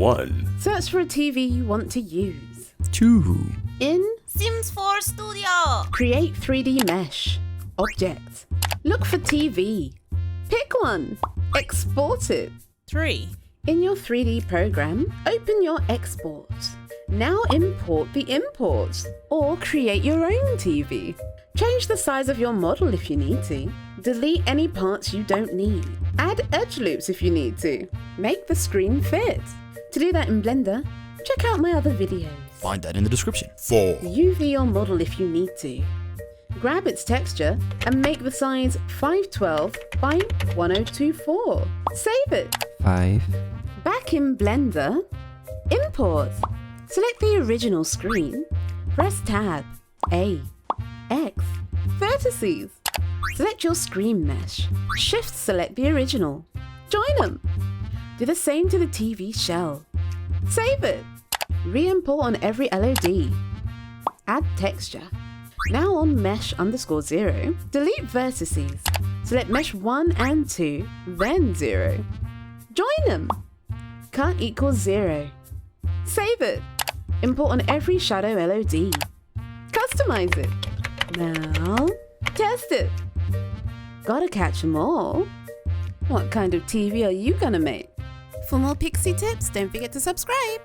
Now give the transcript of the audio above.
1. Search for a TV you want to use. 2. In Sims 4 Studio. Create 3D mesh. Object. Look for TV. Pick one. Export it. 3. In your 3D program, open your export. Now import the import or create your own TV. Change the size of your model if you need to. Delete any parts you don't need. Add edge loops if you need to. Make the screen fit. To do that in Blender, check out my other videos. Find that in the description. 4. UV your model if you need to. Grab its texture and make the size 512 by 1024. Save it. 5. Back in Blender, import. Select the original screen. Press Tab, A, X, vertices. Select your screen mesh. Shift select the original. Join them. Do the same to the TV shell. Save it. Re-import on every LOD. Add texture. Now on mesh_0, delete vertices. Select mesh 1 and 2, then 0. Join them. Cut equals 0. Save it. Import on every shadow LOD. Customize it. Now, test it. Gotta catch 'em all. What kind of TV are you gonna make? For more Pixie tips, don't forget to subscribe.